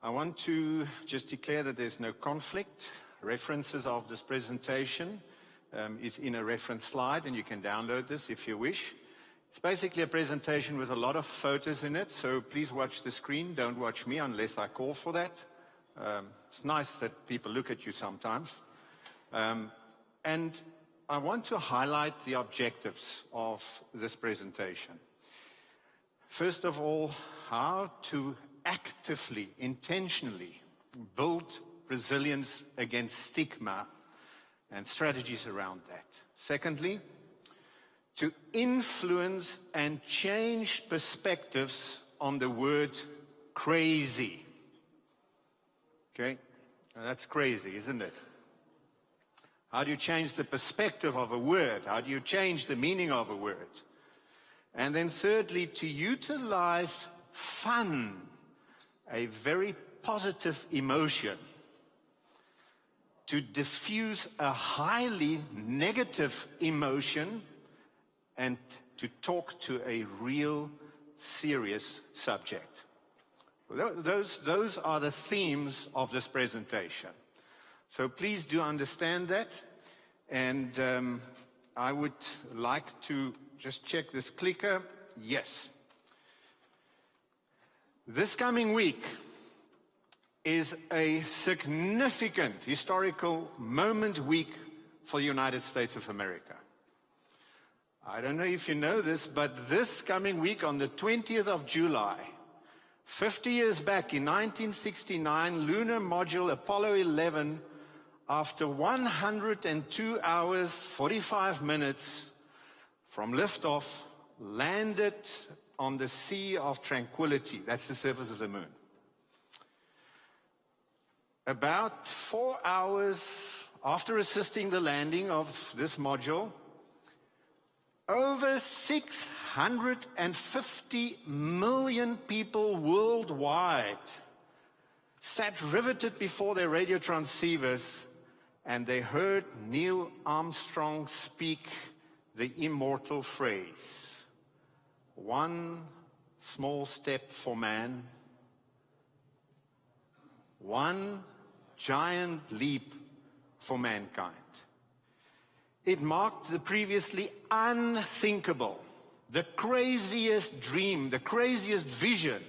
I want to just declare that there's no conflict. References of this presentation is in a reference slide, and you can download this if you wish. It's basically a presentation with a lot of photos in it, so please watch the screen. Don't watch me unless I call for that. It's nice that people look at you sometimes. And I want to highlight the objectives of this presentation. First of all, how to actively, intentionally build resilience against stigma and strategies around that. Secondly, to influence and change perspectives on the word crazy. Okay, now that's crazy, isn't it? How do you change the perspective of a word? How do you change the meaning of a word? And then thirdly, to utilize fun, a very positive emotion, to diffuse a highly negative emotion and to talk to a real serious subject. Those are the themes of this presentation. So please do understand that. And I would like to just check this clicker. Yes. This coming week is a significant historical moment week for the United States of America. I don't know if you know this, but this coming week on the 20th of July, 50 years back in 1969, lunar module Apollo 11, after 102 hours, 45 minutes from liftoff, landed on the Sea of Tranquility. That's the surface of the moon. About 4 hours after assisting the landing of this module, over 650 million people worldwide sat riveted before their radio transceivers, and they heard Neil Armstrong speak the immortal phrase, "One small step for man, one giant leap for mankind." It marked the previously unthinkable, the craziest dream, the craziest vision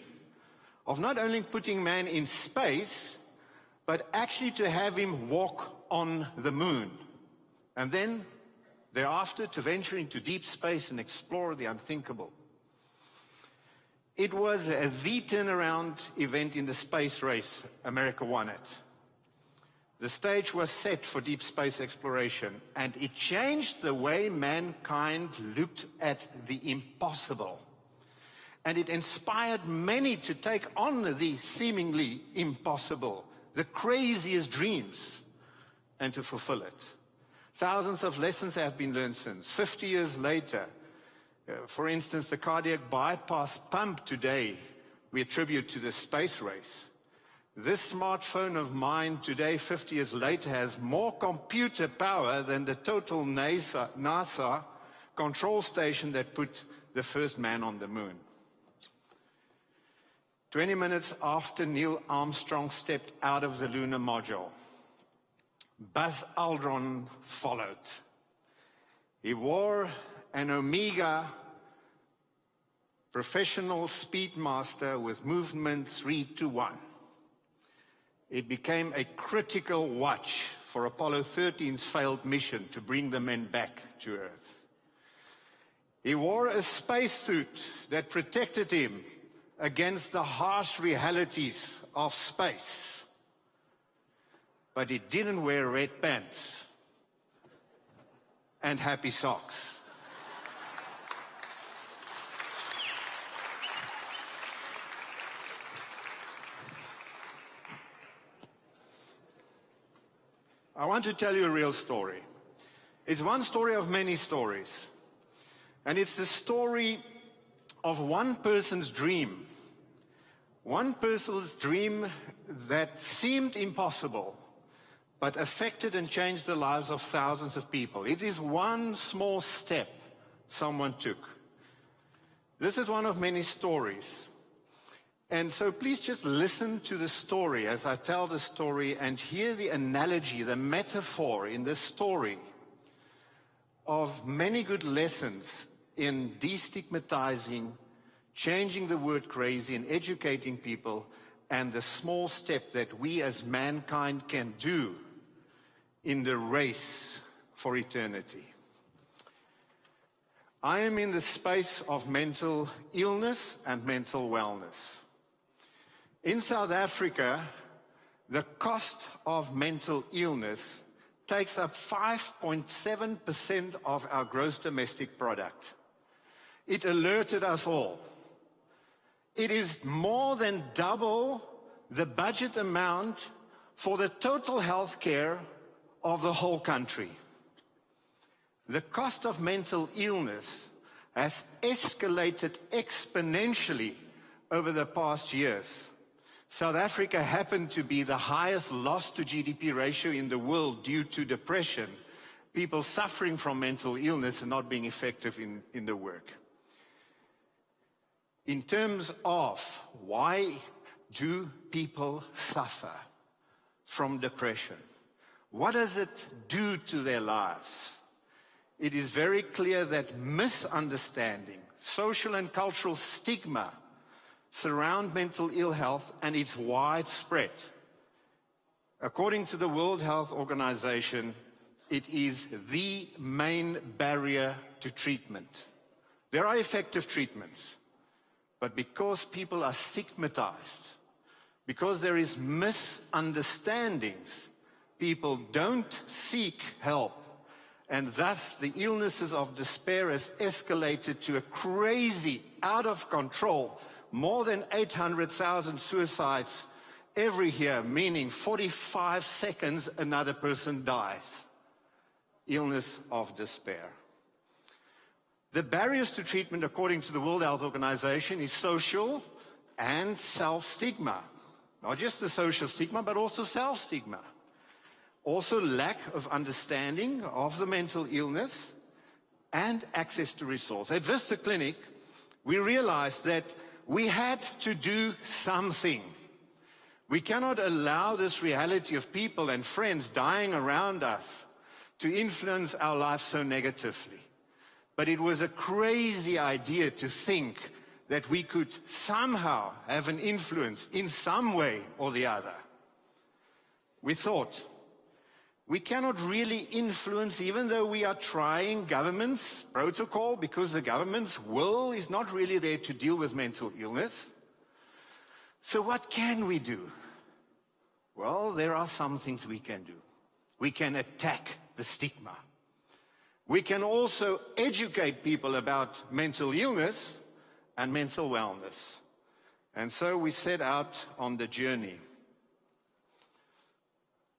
of not only putting man in space, but actually to have him walk on the moon. And then, thereafter, to venture into deep space and explore the unthinkable. It was the turnaround event in the space race. America won it. The stage was set for deep space exploration, and it changed the way mankind looked at the impossible. And it inspired many to take on the seemingly impossible, the craziest dreams, and to fulfill it. Thousands of lessons have been learned since. 50 years later, for instance, the cardiac bypass pump today, we attribute to the space race. This smartphone of mine today, 50 years later, has more computer power than the total NASA control station that put the first man on the moon. 20 minutes after Neil Armstrong stepped out of the lunar module, Buzz Aldrin followed. He wore an Omega professional Speedmaster with movement 3-1. It became a critical watch for Apollo 13's failed mission to bring the men back to Earth. He wore a spacesuit that protected him against the harsh realities of space. But he didn't wear red pants and happy socks. I want to tell you a real story. It's one story of many stories. And it's the story of one person's dream. One person's dream that seemed impossible, but affected and changed the lives of thousands of people. It is one small step someone took. This is one of many stories. And so please just listen to the story as I tell the story and hear the analogy, the metaphor in this story of many good lessons in destigmatizing, changing the word crazy and educating people, and the small step that we as mankind can do in the race for eternity. I am in the space of mental illness and mental wellness. In South Africa, the cost of mental illness takes up 5.7% of our gross domestic product. It alerted us all. It is more than double the budget amount for the total health care of the whole country. The cost of mental illness has escalated exponentially over the past years. South Africa happened to be the highest loss to GDP ratio in the world due to depression, people suffering from mental illness and not being effective in the work. In terms of why do people suffer from depression? What does it do to their lives? It is very clear that misunderstanding, social and cultural stigma surround mental ill health, and it's widespread. According to the World Health Organization, it is the main barrier to treatment. There are effective treatments, but because people are stigmatized, because there is misunderstandings, people don't seek help, and thus the illnesses of despair has escalated to a crazy, out of control, more than 800,000 suicides every year, meaning 45 seconds another person dies. Illness of despair. The barriers to treatment, according to the World Health Organization, is social and self-stigma. Not just the social stigma, but also self-stigma. Also lack of understanding of the mental illness and access to resources. At Vista Clinic, we realized that we had to do something. We cannot allow this reality of people and friends dying around us to influence our lives so negatively. But it was a crazy idea to think that we could somehow have an influence in some way or the other. We thought, we cannot really influence, even though we are trying government's protocol, because the government's will is not really there to deal with mental illness. So what can we do? Well, there are some things we can do. We can attack the stigma. We can also educate people about mental illness and mental wellness. And so we set out on the journey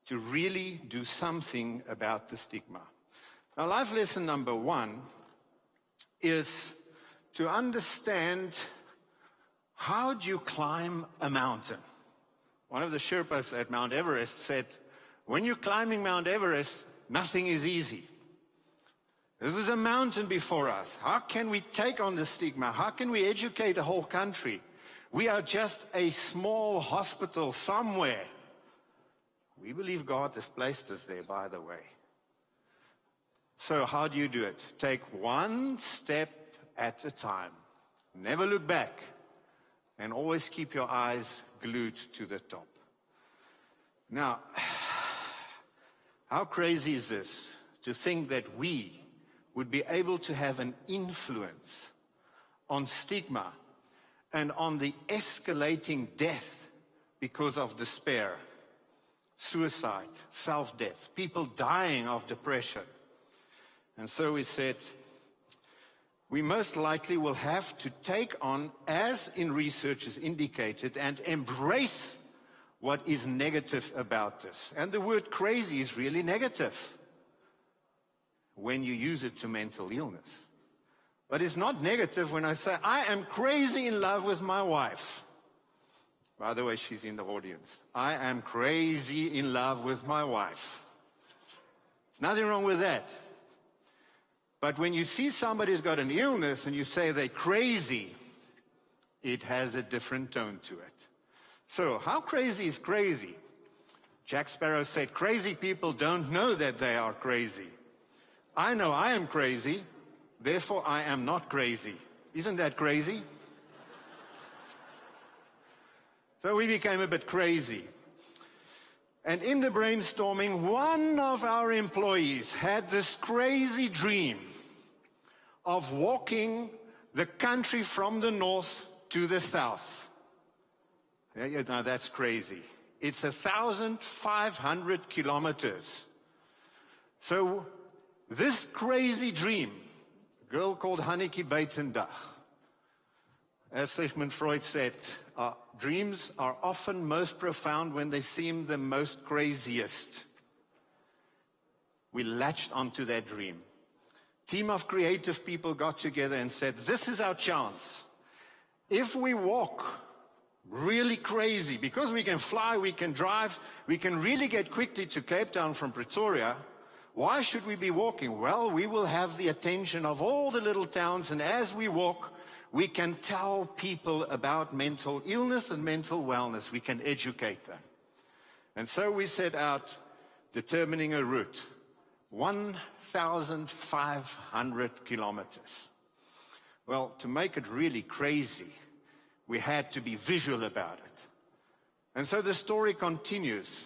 to really do something about the stigma. Now, life lesson number one is to understand, how do you climb a mountain? One of the Sherpas at Mount Everest said, when you're climbing Mount Everest, nothing is easy. This was a mountain before us. How can we take on the stigma? How can we educate a whole country? We are just a small hospital somewhere. We believe God has placed us there, by the way. So how do you do it? Take one step at a time. Never look back. And always keep your eyes glued to the top. Now, how crazy is this? To think that we would be able to have an influence on stigma and on the escalating death because of despair. Suicide, self-death, people dying of depression. And so we said, we most likely will have to take on, as in research is indicated, and embrace what is negative about this. And the word crazy is really negative when you use it to mental illness. But it's not negative when I say, I am crazy in love with my wife. By the way, she's in the audience. I am crazy in love with my wife. There's nothing wrong with that. But when you see somebody's got an illness and you say they're crazy, It has a different tone to it. So, how crazy is crazy? Jack Sparrow said, crazy people don't know that they are crazy. I know I am crazy, therefore I am not crazy. Isn't that crazy? So we became a bit crazy. And in the brainstorming, one of our employees had this crazy dream of walking the country from the north to the south. Yeah, now that's crazy. It's 1,500 kilometers. So this crazy dream, a girl called Hanneke Buitendag, as Sigmund Freud said, dreams are often most profound when they seem the most craziest. We latched onto that dream. Team of creative people got together and said, this is our chance. If we walk really crazy, because we can fly, we can drive, we can really get quickly to Cape Town from Pretoria, why should we be walking? Well, we will have the attention of all the little towns, and as we walk, we can tell people about mental illness and mental wellness. We can educate them. And so we set out determining a route, 1,500 kilometers. Well, to make it really crazy, we had to be visual about it. And so the story continues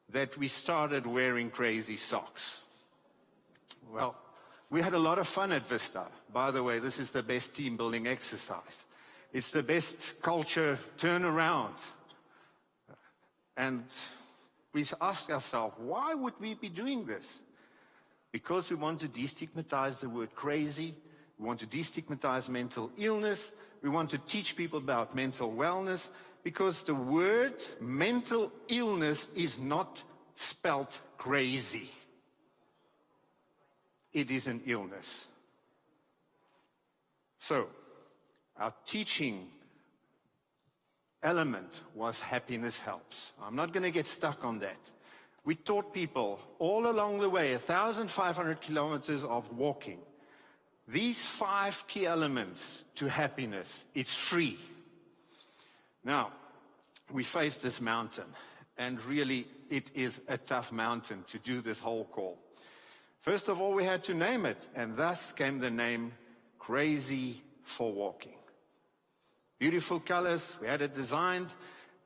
that we started wearing crazy socks. Well, we had a lot of fun at Vista. By the way, this is the best team building exercise. It's the best culture turnaround. And we asked ourselves, why would we be doing this? Because we want to destigmatize the word crazy. We want to destigmatize mental illness. We want to teach people about mental wellness, because the word mental illness is not spelt crazy. It is an illness. So, our teaching element was happiness helps. I'm not going to get stuck on that. We taught people all along the way, 1,500 kilometers of walking, these 5 key elements to happiness. It's free. Now, we faced this mountain, and really it is a tough mountain to do this whole call. First of all, we had to name it, and thus came the name Crazy for Walking. Beautiful colors, we had it designed,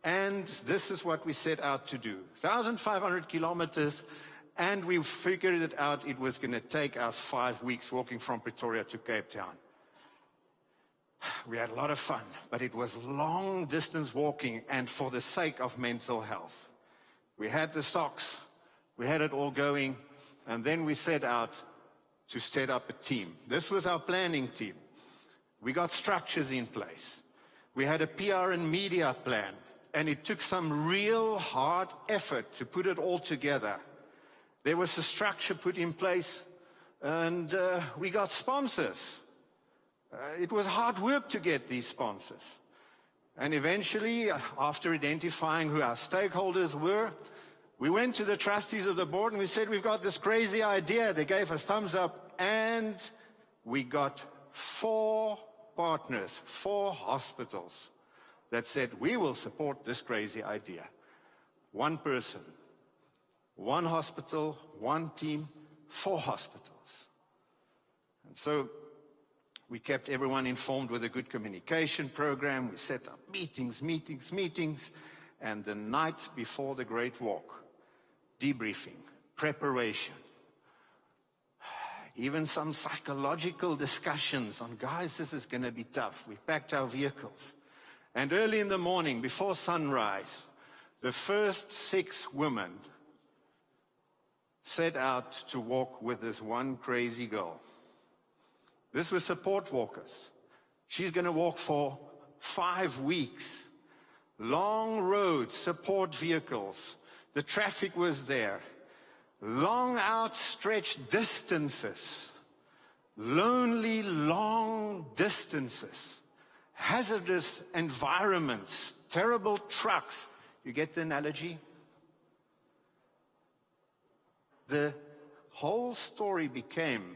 and this is what we set out to do. 1,500 kilometers, and we figured it out, it was going to take us 5 weeks walking from Pretoria to Cape Town. We had a lot of fun, but it was long distance walking, and for the sake of mental health. We had the socks, we had it all going, and then we set out to set up a team. This was our planning team. We got structures in place. We had a PR and media plan, and it took some real hard effort to put it all together. There was a structure put in place, and we got sponsors. It was hard work to get these sponsors. And eventually, after identifying who our stakeholders were, we went to the trustees of the board and we said, we've got this crazy idea. They gave us thumbs up, and we got 4 partners, 4 hospitals that said, we will support this crazy idea. 1 person, 1 hospital, 1 team, 4 hospitals. And so we kept everyone informed with a good communication program. We set up meetings, and the night before the Great Walk, debriefing, preparation, even some psychological discussions on, guys, this is going to be tough. We packed our vehicles. And early in the morning, before sunrise, the first 6 women set out to walk with this one crazy girl. This was support walkers. She's going to walk for 5 weeks. Long roads, support vehicles. The traffic was there. Long outstretched distances. Lonely, long distances. Hazardous environments. Terrible trucks. You get the analogy? The whole story became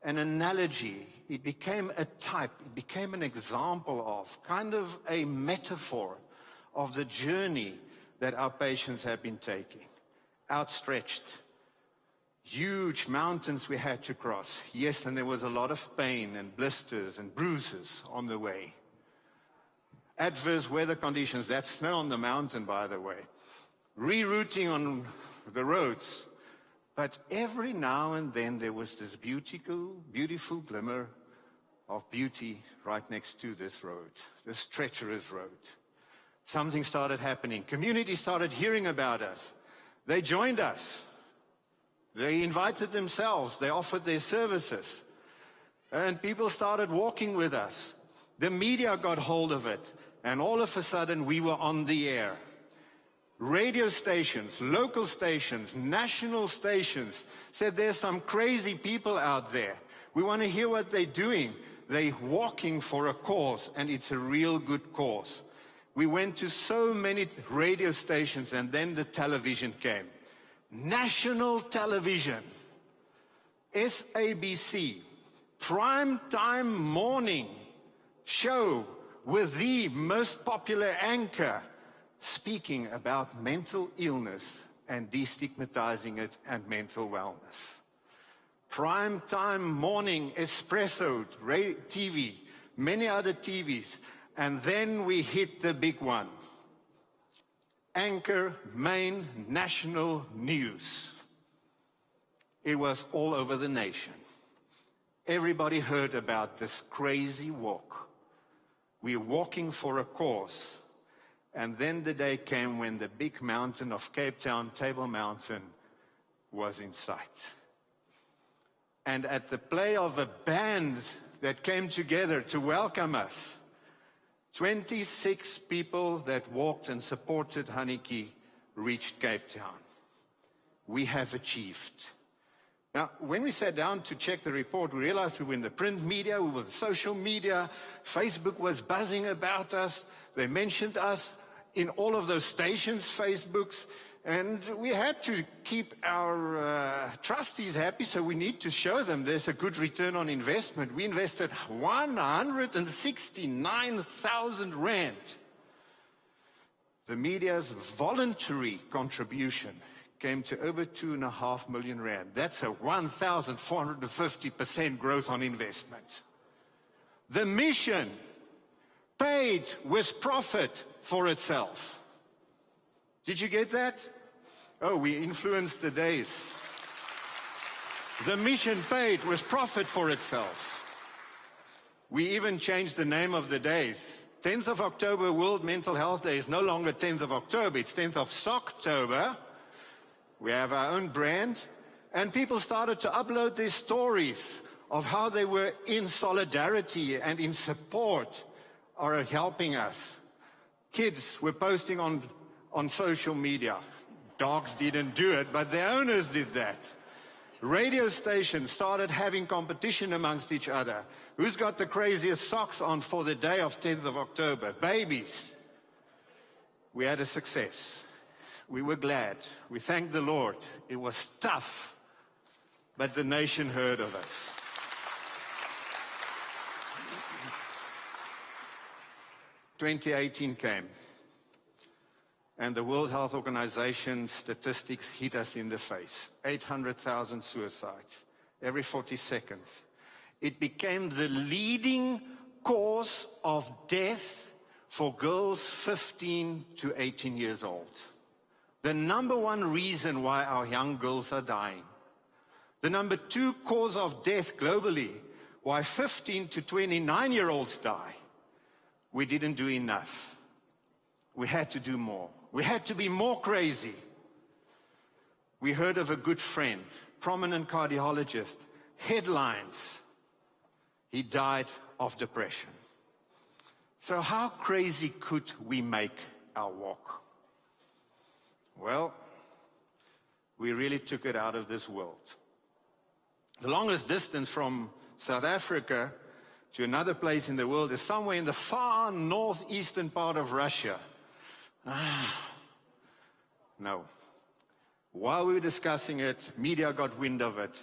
an analogy. It became a type. It became an example of, kind of a metaphor of the journey that our patients have been taking. Outstretched, huge mountains we had to cross. Yes, and there was a lot of pain and blisters and bruises on the way. Adverse weather conditions, that's snow on the mountain, by the way. Rerouting on the roads. But every now and then there was this beautiful glimmer of beauty right next to this road, this treacherous road. Something started happening. Community started hearing about us. They joined us. They invited themselves. They offered their services. And people started walking with us. The media got hold of it. And all of a sudden, we were on the air. Radio stations, local stations, national stations said there's some crazy people out there. We want to hear what they're doing. They're walking for a cause, and it's a real good cause. We went to so many radio stations, and then the television came. National television, SABC, prime time morning show with the most popular anchor speaking about mental illness and destigmatizing it and mental wellness. Prime time morning espresso TV, many other TVs, and then we hit the big one. Anchor main national news. It was all over the nation. Everybody heard about this crazy walk. We're walking for a cause. And then the day came when the big mountain of Cape Town, Table Mountain, was in sight. And at the play of a band that came together to welcome us, 26 people that walked and supported Haniki reached Cape Town. We have achieved. Now, when we sat down to check the report, we realized we were in the print media, we were in social media, Facebook was buzzing about us, they mentioned us in all of those stations, Facebooks, and we had to keep our trustees happy, so we need to show them there's a good return on investment. We invested 169,000 rand. The media's voluntary contribution came to over 2.5 million rand. That's a 1,450% growth on investment. The mission paid with profit for itself. Did you get that? Oh, we influenced the days. The mission paid with profit for itself. We even changed the name of the days. 10th of October, World Mental Health Day, is no longer 10th of October, it's 10th of Socktober. We have our own brand, and people started to upload their stories of how they were in solidarity and in support or helping us. Kids were posting on social media. Dogs didn't do it, but their owners did that. Radio stations started having competition amongst each other. Who's got the craziest socks on for the day of 10th of October? Babies. We had a success. We were glad. We thanked the Lord. It was tough, but the nation heard of us. "2018 came, and the World Health Organization statistics hit us in the face. 800,000 suicides every 40 seconds. It became the leading cause of death for girls 15 to 18 years old. The number one reason why our young girls are dying. The number two cause of death globally, why 15 to 29-year-olds die. We didn't do enough. We had to do more. We had to be more crazy. We heard of a good friend, prominent cardiologist, headlines. He died of depression. So how crazy could we make our walk? Well, we really took it out of this world. The longest distance from South Africa to another place in the world is somewhere in the far northeastern part of Russia. No. While we were discussing it, media got wind of it,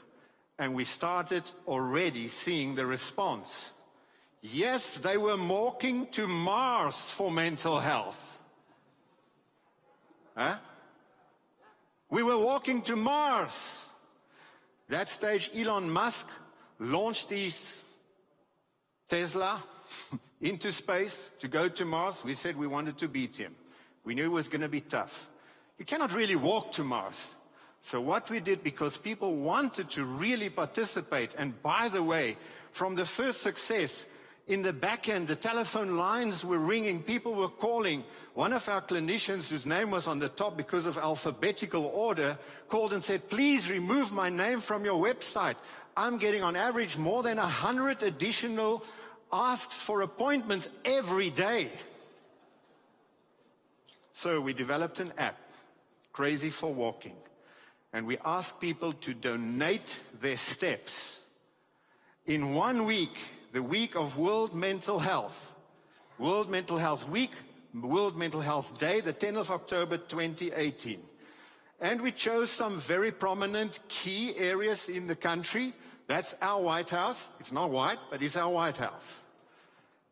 And we started already seeing the response. Yes, they were walking to Mars for mental health. Huh? We were walking to Mars. That stage, Elon Musk launched his Tesla into space to go to Mars. We said we wanted to beat him. We knew it was going to be tough. You cannot really walk to Mars. So what we did, because people wanted to really participate, and by the way, from the first success, in the back end, the telephone lines were ringing, people were calling. One of our clinicians, whose name was on the top because of alphabetical order, called and said, please remove my name from your website. I'm getting on average more than 100 additional asks for appointments every day. So we developed an app, Crazy for Walking. And we asked people to donate their steps. In 1 week, the week of World Mental Health Week, World Mental Health Day, the 10th of October 2018. And we chose some very prominent key areas in the country. That's our White House. It's not white, but it's our White House.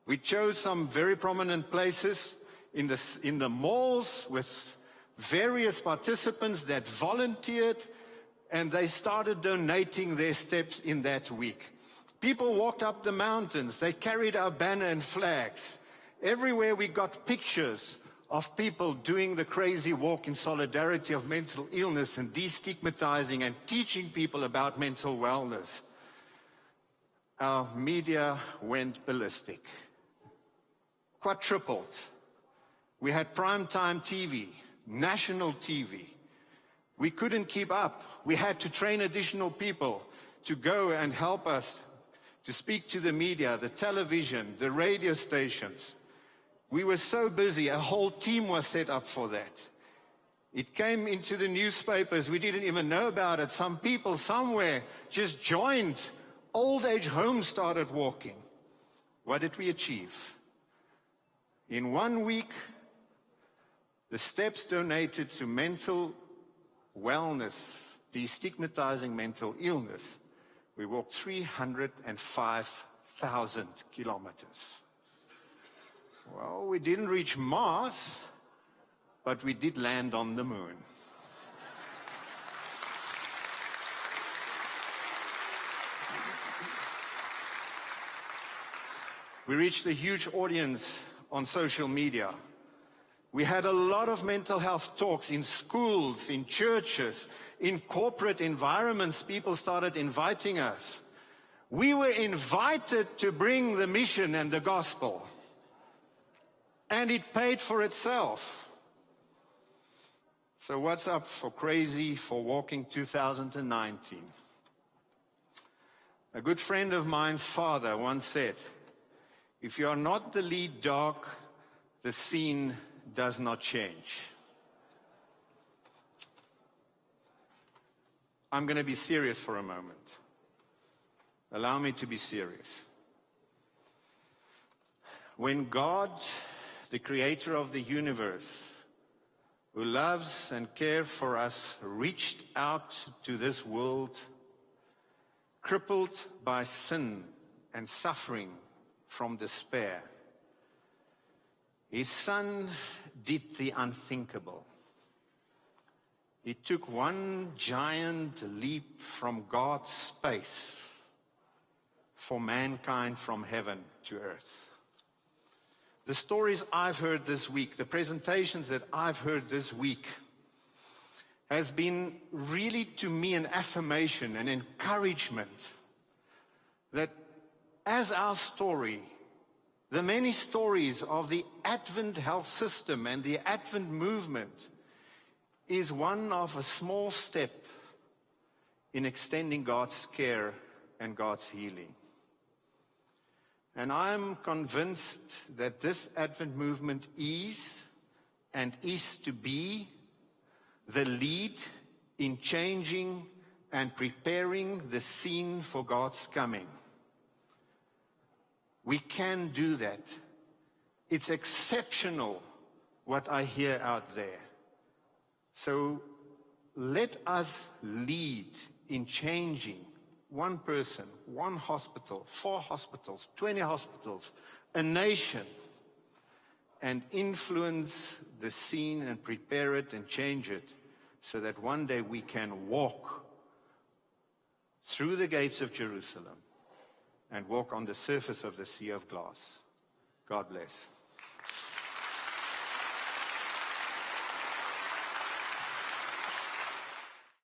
We chose some very prominent places in the malls with various participants that volunteered, and they started donating their steps in that week. People walked up the mountains. They carried our banner and flags. Everywhere we got pictures of people doing the crazy walk in solidarity of mental illness and destigmatizing and teaching people about mental wellness. Our media went ballistic, quadrupled. We had primetime TV, national TV. We couldn't keep up. We had to train additional people to go and help us to speak to the media, the television, the radio stations. We were so busy, a whole team was set up for that. It came into the newspapers, we didn't even know about it. Some people somewhere just joined. Old age homes started walking. What did we achieve? In 1 week, the steps donated to mental wellness, destigmatizing mental illness, we walked 305,000 kilometers. Well, we didn't reach Mars, but we did land on the moon. We reached a huge audience on social media. We had a lot of mental health talks in schools, in churches, in corporate environments. People started inviting us. We were invited to bring the mission and the gospel. And it paid for itself. So what's up for Crazy for Walking 2019? A good friend of mine's father once said, if you are not the lead dog, the scene does not change. I'm going to be serious for a moment. Allow me to be serious. When God, the creator of the universe, who loves and cares for us, reached out to this world, crippled by sin and suffering from despair, his son did the unthinkable. He took one giant leap from God's space for mankind from heaven to earth. The stories I've heard this week, the presentations that I've heard this week, has been really to me an affirmation, an encouragement that as our story, the many stories of the Advent health system and the Advent movement is one of a small step in extending God's care and God's healing. And I'm convinced that this Advent movement is and is to be the lead in changing and preparing the scene for God's coming. We can do that. It's exceptional what I hear out there. So let us lead in changing one person, one hospital, 4 hospitals, 20 hospitals, a nation, and influence the scene and prepare it and change it so that one day we can walk through the gates of Jerusalem and walk on the surface of the sea of glass. God bless.